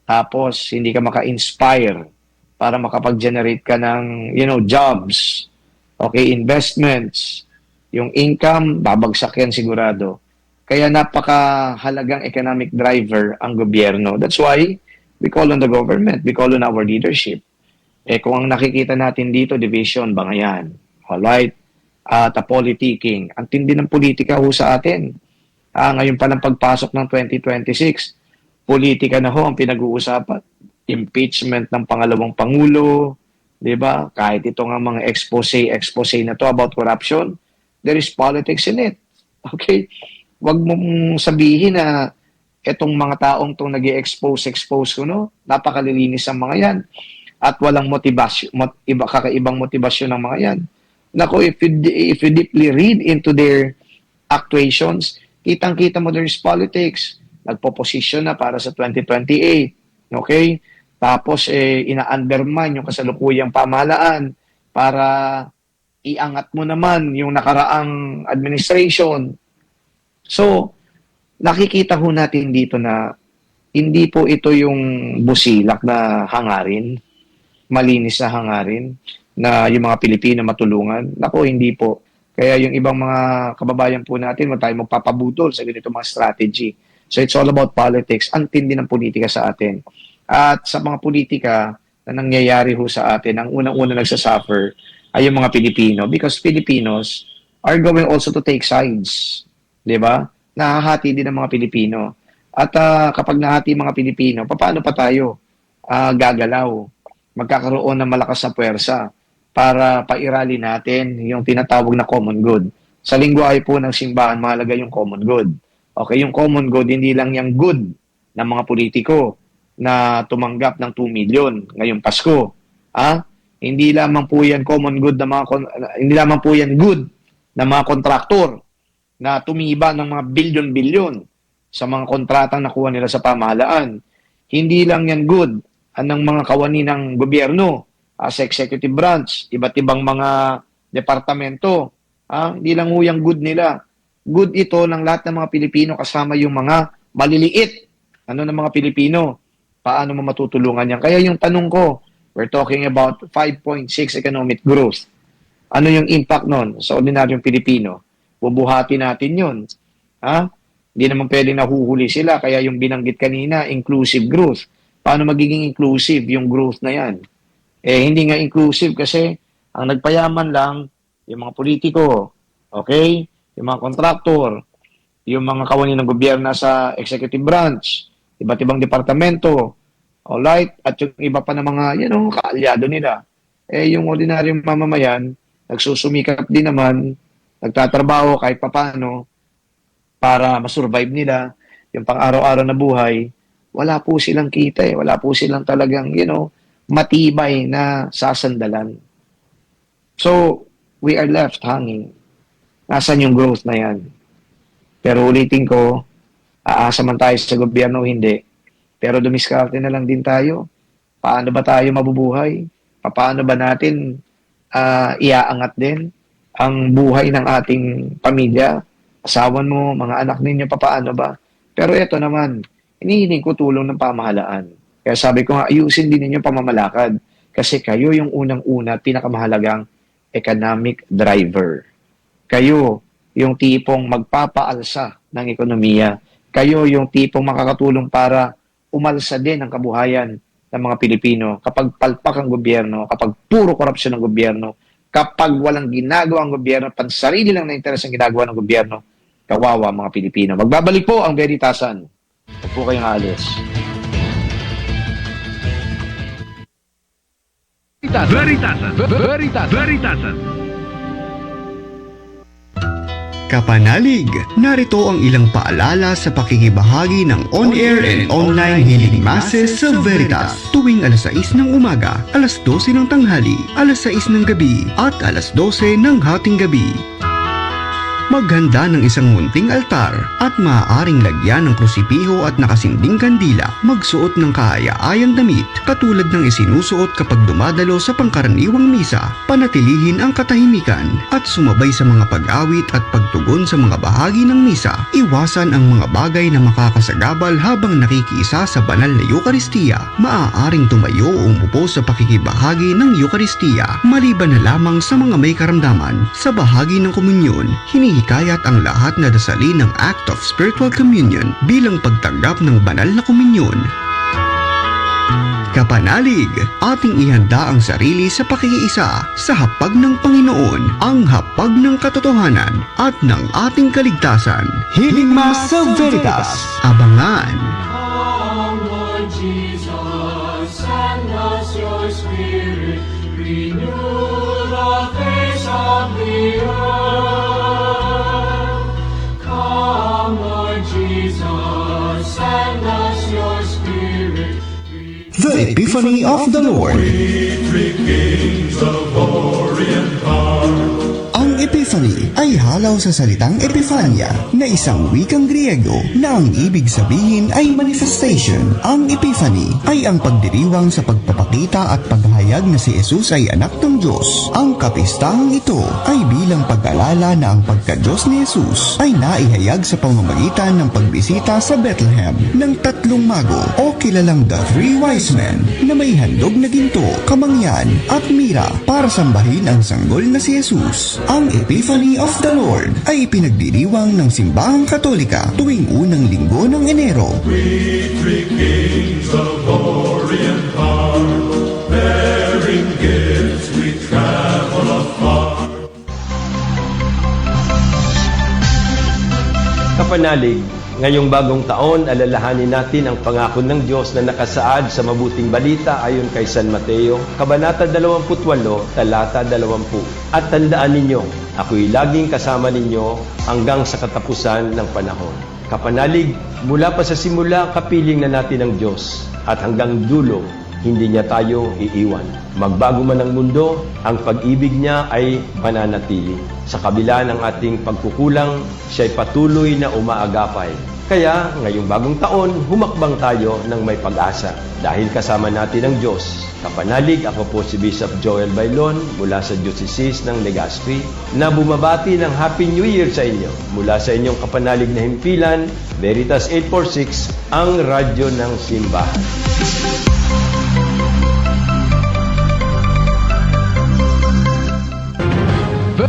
Tapos, hindi ka maka-inspire para makapag-generate ka ng, jobs. Okay, investments. Yung income, babagsak yan sigurado. Kaya napakahalagang economic driver ang gobyerno. That's why we call on the government, we call on our leadership. Kung ang nakikita natin dito, division, bangayan, alright, at politicking. Ang tindi ng politika ho sa atin. Ngayon pa lang pagpasok ng 2026, politika na ho ang pinag-uusapan. Impeachment ng pangalawang Pangulo, di ba? Kahit ito nga mga expose na to about corruption, there is politics in it. Okay? Huwag mong sabihin na itong mga taong itong nag-expose ko, no? Napakalilinis ang mga yan. At walang motivasyon, kakaibang motivasyon ng mga yan. Nako, if you deeply read into their actuations, kitang-kita mo there is politics. Nagpo-position na para sa 2028. Okay? Tapos, ina-undermine yung kasalukuyang pamahalaan para iangat mo naman yung nakaraang administration. So, nakikita ho natin dito na hindi po ito yung busilak na hangarin, malinis na hangarin, na yung mga Pilipino matulungan. Nako, hindi po. Kaya yung ibang mga kababayan po natin, huwag tayo magpapabutol sa ganito mga strategy. So, it's all about politics. Ang tindi ng politika sa atin. At sa mga politika na nangyayari ho sa atin, ang unang-una nagsasuffer ay yung mga Pilipino because Filipinos are going also to take sides. Di ba? Nahahati din ang mga Pilipino. At kapag nahati mga Pilipino, paano pa tayo gagalaw? Magkakaroon ng malakas na puwersa para pairali natin yung tinatawag na common good. Sa lingwahe po ng simbahan, mahalaga yung common good. Okay, yung common good, hindi lang yung good ng mga politiko na tumanggap ng 2 million ngayong Pasko. Hindi lamang po yan common good ng hindi lamang po yan good ng mga kontraktor na tumiba ng mga bilyon-bilyon sa mga kontratang nakuha nila sa pamahalaan. Hindi lang yan good ng mga kawani ng gobyerno sa executive branch, iba't ibang mga departamento. Hindi lang yung good nila. Good ito ng lahat ng mga Pilipino kasama yung mga maliliit ng mga Pilipino. Paano mo matutulungan yan? Kaya yung tanong ko, we're talking about 5.6 economic growth. Ano yung impact nun sa ordinaryong Pilipino? Bubuhati natin yun. Hindi naman pwedeng nahuhuli sila. Kaya yung binanggit kanina, inclusive growth. Paano magiging inclusive yung growth na yan? Hindi nga inclusive kasi ang nagpayaman lang yung mga politiko, okay? Yung mga kontraktor, yung mga kawani ng gobyerno sa executive branch, iba't ibang departamento, alright? At yung iba pa na mga, kaalyado nila. Yung ordinaryong mamamayan, nagsusumikap din naman, nagtatrabaho kahit papano para masurvive nila yung pang-araw-araw na buhay, wala po silang kita wala po silang talagang, matibay na sasandalan. So, we are left hanging. Nasaan yung growth na yan? Pero ulitin ko, aasa man tayo sa gobyerno, hindi. Pero dumiskarte na lang din tayo. Paano ba tayo mabubuhay? Paano ba natin iaangat din ang buhay ng ating pamilya? Asawan mo, mga anak ninyo, paano ba? Pero ito naman, hinihiling ko tulong ng pamahalaan. Kaya sabi ko nga, ayusin din ninyo pamamalakad. Kasi kayo yung unang-una, pinakamahalagang economic driver. Kayo yung tipong magpapaalsa ng ekonomiya. Kayo yung tipong makakatulong para umalsa din ang kabuhayan ng mga Pilipino kapag palpak ang gobyerno, kapag puro korupsyon ng gobyerno, kapag walang ginagawa ang gobyerno, pansarili lang na interes ang ginagawa ng gobyerno, kawawa mga Pilipino. Magbabalik po ang Veritasan. Huwag po kayong alis. Veritasan. Kapanalig, narito ang ilang paalala sa pakikibahagi ng on-air and online healing masses sa Veritas tuwing alas 6 ng umaga, alas 12 ng tanghali, alas 6 ng gabi at alas 12 ng hating gabi. Maghanda ng isang munting altar at maaaring lagyan ng krusipiho at nakasinding kandila. Magsuot ng kaaya-ayang damit katulad ng isinusuot kapag dumadalo sa pangkaraniwang misa. Panatilihin ang katahimikan at sumabay sa mga pag-awit at pagtugon sa mga bahagi ng misa. Iwasan ang mga bagay na makakasagabal habang nakikiisa sa banal na Eukaristiya. Maaaring tumayo o umupo sa pakikibahagi ng Eukaristiya maliban na lamang sa mga may karamdaman. Sa bahagi ng komunyon, hinihikayat ang lahat na dasalin ng Act of Spiritual Communion bilang pagtanggap ng banal na komunyon. Kapanalig, ating ihanda ang sarili sa pakikiisa sa hapag ng Panginoon, ang hapag ng katotohanan at ng ating kaligtasan. Healing Mass sa Veritas. Abangan! Come, Lord Jesus, send us your Spirit, renew the face of the earth. Come, Lord Jesus, send us your Spirit. The Epiphany of the Lord. Ang Epiphany ay halaw sa salitang Epifania na isang wikang Griego na ang ibig sabihin ay manifestation. Ang Epiphany ay ang pagdiriwang sa pagpapakita at paghahayag na si Jesus ay anak ng Diyos. Ang kapistahang ito ay bilang pag-alala na ang pagka-Diyos ni Jesus ay naihayag sa pamamagitan ng pagbisita sa Bethlehem ng tatlong mago o kilalang The Three Wise Men na may handog na ginto, kamangyan at mira para sambahin ang sanggol na si Jesus. Ang Epiphany of the Lord ay pinagdiriwang ng Simbahang Katolika tuwing unang linggo ng Enero. Kapanalig, ngayong bagong taon, alalahanin natin ang pangako ng Diyos na nakasaad sa mabuting balita ayon kay San Mateo, Kabanata 28, talata 20. At tandaan ninyo, ako'y laging kasama ninyo hanggang sa katapusan ng panahon. Kapanalig, mula pa sa simula, kapiling na natin ang Diyos at hanggang dulo, hindi niya tayo iiwan. Magbago man ang mundo, ang pag-ibig niya ay mananatili. Sa kabila ng ating pagkukulang, siya'y patuloy na umaagapay. Kaya, ngayong bagong taon, humakbang tayo ng may pag-asa. Dahil kasama natin ang Diyos. Kapanalig, ako po si Bishop Joel Bailon mula sa Diocese ng Legazpi na bumabati ng Happy New Year sa inyo. Mula sa inyong kapanalig na himpilan, Veritas 846, ang radyo ng simbahan.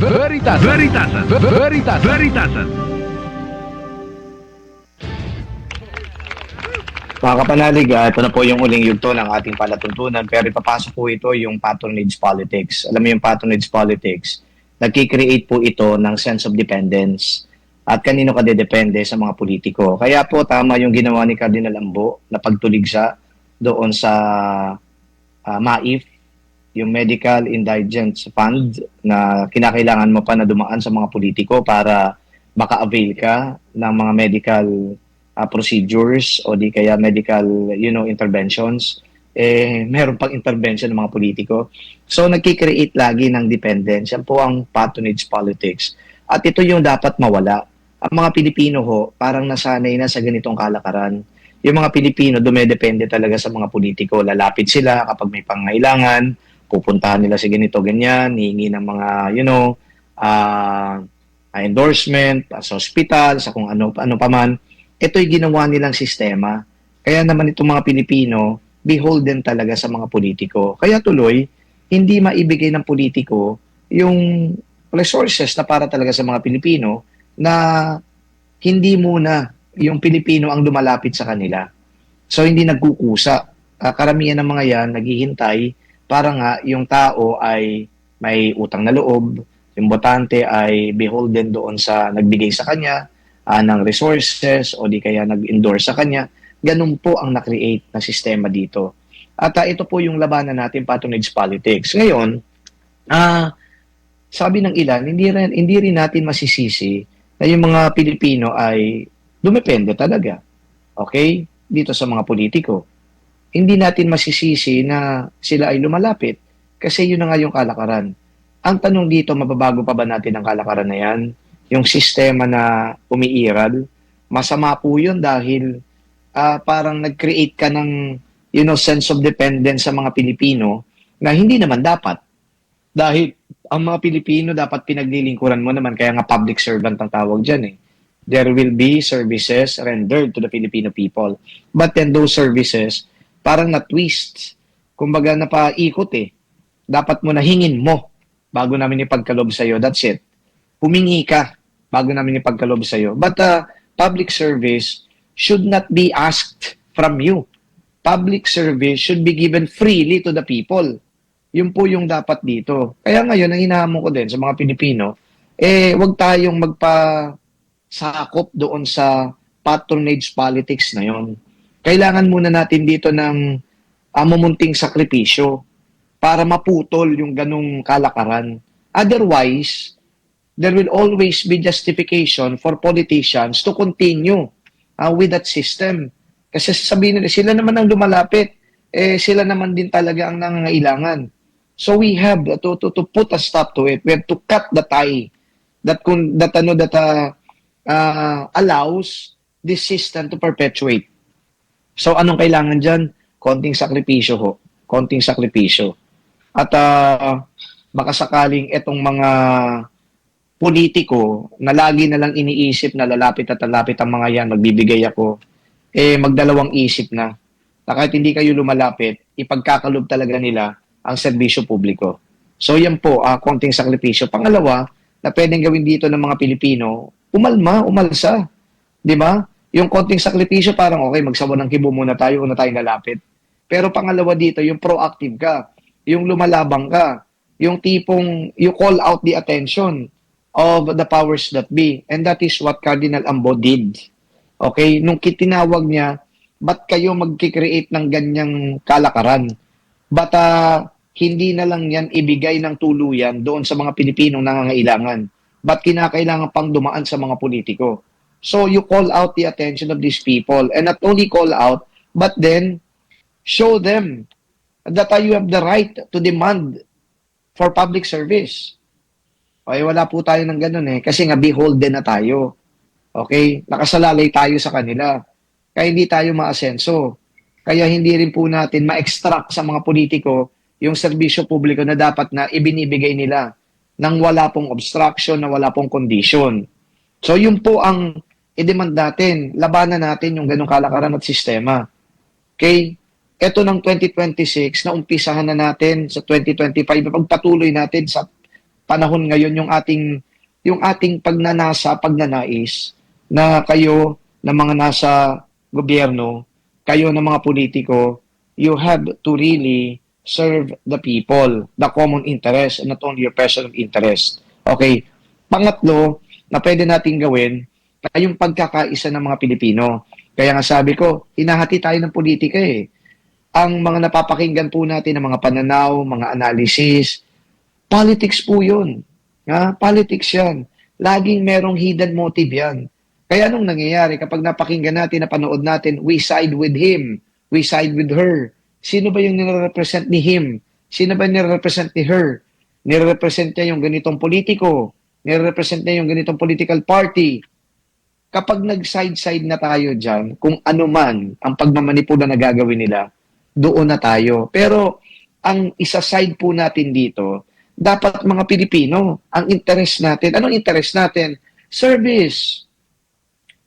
Veritasan. Mga kapanalig, ito na po yung uling yugto ng ating palatuntunan, pero ipapasok po ito yung patronage politics. Alam mo yung patronage politics, nagkikreate po ito ng sense of dependence at kanino ka dedepende sa mga politiko. Kaya po tama yung ginawa ni Cardinal Ambo na pagtuligsa doon sa MAIF, yung Medical Indigence Fund na kinakailangan mo pa na dumaan sa mga politiko para maka-avail ka ng mga medical procedures o di kaya medical interventions, meron pang intervention ng mga politiko. So nagkikreate lagi ng dependence. Yan po ang patronage politics. At ito yung dapat mawala. Ang mga Pilipino ho, parang nasanay na sa ganitong kalakaran. Yung mga Pilipino dumedepende talaga sa mga politiko. Lalapit sila kapag may pangailangan, pupuntahan nila sa ganito, ganyan, hihingi ng mga, endorsement sa hospital, sa kung ano pa man. Ito'y ginawa nilang sistema. Kaya naman itong mga Pilipino, beholden talaga sa mga politiko. Kaya tuloy, hindi maibigay ng politiko yung resources na para talaga sa mga Pilipino na hindi muna yung Pilipino ang lumalapit sa kanila. So hindi nagkukusa. Karamihan ng mga yan, naghihintay para nga yung tao ay may utang na loob, yung botante ay beholden doon sa nagbigay sa kanya, ng resources o di kaya nag-endorse sa kanya. Ganun po ang na-create na sistema dito. At ito po yung labanan natin, patronage politics. Ngayon, sabi ng ilan, hindi rin natin masisisi na yung mga Pilipino ay dumepende talaga. Okay? Dito sa mga politiko. Hindi natin masisisi na sila ay lumalapit kasi yun na nga yung kalakaran. Ang tanong dito, mababago pa ba natin ang kalakaran na yan? yung sistema na umiiral. Masama po yun dahil parang nag-create ka ng sense of dependence sa mga Pilipino na hindi naman dapat. Dahil ang mga Pilipino dapat pinaglilingkuran mo naman, kaya nga public servant ang tawag dyan eh. There will be services rendered to the Filipino people. But then those services, parang na-twist. Kumbaga napaikot eh. Dapat mo na hingin mo bago namin ipagkalob sa'yo. That's it. Humingi ka bago namin ipagkalob sa'yo. But public service should not be asked from you. Public service should be given freely to the people. Yun po yung dapat dito. Kaya ngayon, ang hinahamon ko din sa mga Pilipino, wag tayong magpasakop doon sa patronage politics na yon. Kailangan muna natin dito ng mumunting sakripisyo para maputol yung ganong kalakaran. Otherwise, there will always be justification for politicians to continue with that system. Kasi sasabihin nila, sila naman ang lumalapit, sila naman din talaga ang nangangailangan. So we have to put a stop to it. We have to cut the tie that allows this system to perpetuate. So anong kailangan dyan? Konting sakripisyo ho. Konting sakripisyo. At baka sakaling etong mga politiko na lagi na lang iniisip na lalapit at lalapit ang mga yan, magbibigay ako, magdalawang isip na kahit hindi kayo lumalapit, ipagkakalob talaga nila ang serbisyo publiko. So yan po, konting sakripisyo. Pangalawa, na pwedeng gawin dito ng mga Pilipino, umalsa. Di ba? Yung konting sakripisyo, parang okay, magsawa ng kibo muna tayo, una tayong lalapit. Pero pangalawa dito, yung proactive ka, yung lumalabang ka, yung tipong you call out the attention of the powers that be. And that is what Cardinal Ambo did. Okay? Nung kitinawag niya, ba't kayo magkikreate ng ganyang kalakaran? Ba't hindi na lang yan ibigay ng tuluyan doon sa mga Pilipinong nangangailangan? Ba't kinakailangan pang dumaan sa mga politiko? So you call out the attention of these people, and not only call out, but then show them that you have the right to demand for public service. Okay, wala po tayo ng ganun kasi nga beholden na tayo. Okay, nakasalalay tayo sa kanila. Kaya hindi tayo maasenso. Kaya hindi rin po natin ma-extract sa mga politiko yung serbisyo publiko na dapat na ibinibigay nila nang wala pong obstruction, na wala pong condition. So yun po ang i-demand natin, labanan natin yung ganong kalakaran at sistema. Okay? Ito ng 2026, na umpisahan na natin sa 2025, pagpatuloy natin sa panahon ngayon yung ating pagnanais na kayo na mga nasa gobyerno, kayo na mga politiko, you have to really serve the people, the common interest, and not only your personal interest. Okay. Pangatlo, na pwede natin gawin, ay yung pagkakaisa ng mga Pilipino. Kaya nga sabi ko, hinahati tayo ng politika Ang mga napapakinggan po natin ng mga pananaw, mga analysis, politics po yun. Politics yan. Laging merong hidden motive yan. Kaya anong nangyayari kapag napakinggan natin, napanood natin, we side with him, we side with her. Sino ba yung nire-represent ni him? Sino ba yung nire-represent ni her? Nire-represent niya yung ganitong politiko. Nire-represent niya yung ganitong political party. Kapag nag-side-side na tayo dyan, kung ano man ang pagmamanipula na gagawin nila, doon na tayo. Pero ang isa-side po natin dito, dapat mga Pilipino, ang interest natin. Anong interest natin? Service.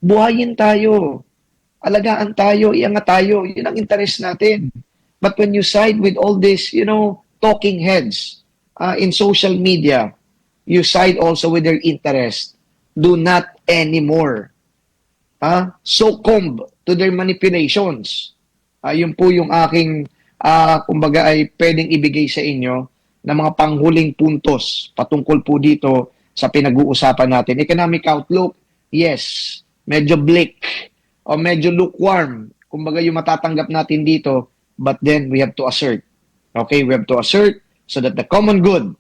Buhayin tayo. Alagaan tayo, iangat tayo. Yun ang interest natin. But when you side with all this, talking heads in social media, you side also with their interest. Do not anymore succumb to their manipulations. Yun po yung aking, kumbaga ay pwedeng ibigay sa inyo na mga panghuling puntos patungkol po dito sa pinag-uusapan natin. Economic outlook, yes, medyo bleak o medyo lukewarm. Kumbaga yung matatanggap natin dito, but then we have to assert. Okay, we have to assert so that the common good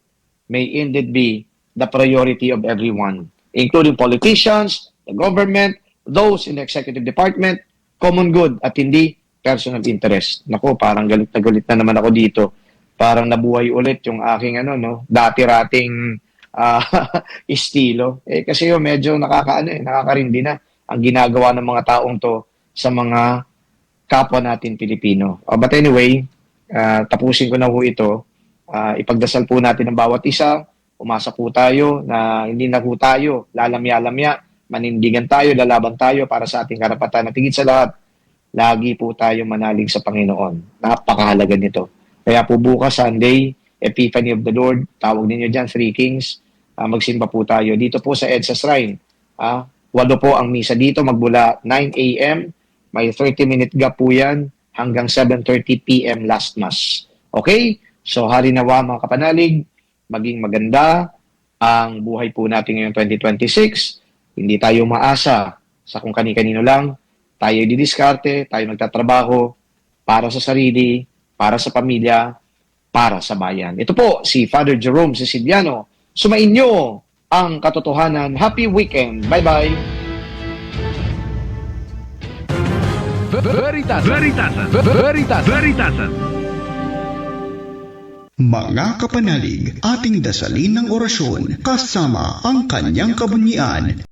may indeed be the priority of everyone, including politicians, the government, those in the executive department, common good at hindi personal interest. Nako, parang galit na naman ako dito. Parang nabuhay ulit yung aking dati-rating estilo. Kasi medyo nakakarindi na ang ginagawa ng mga taong to sa mga kapwa natin Pilipino. But anyway, tapusin ko na po ito. Ipagdasal po natin ang bawat isa. Umasa po tayo na hindi na po tayo lalamya-lamya, manindigan tayo, lalaban tayo para sa ating karapatan. At higit sa lahat, lagi po tayo manalig sa Panginoon. Napakahalaga nito. Kaya po bukas, Sunday, Epiphany of the Lord, tawag ninyo dyan, Three Kings, magsimba po tayo. Dito po sa EDSA Shrine, 8 po ang misa dito, magmula 9 a.m., may 30-minute gap po yan, hanggang 7:30 p.m. last Mass. Okay? So, harinawa mga kapanalig, maging maganda ang buhay po natin ngayong 2026. Hindi tayo maasa sa kung kani-kanino lang. Tayo didiskarte, tayo magtatrabaho para sa sarili, para sa pamilya, para sa bayan. Ito po si Father Jerome Siciliano. Sumainyo ang katotohanan. Happy weekend. Bye-bye. Veritasan. Veritasan. Veritasan. Veritasan. Mga kapanalig, ating dasalin ng orasyon kasama ang kanyang kabunyian.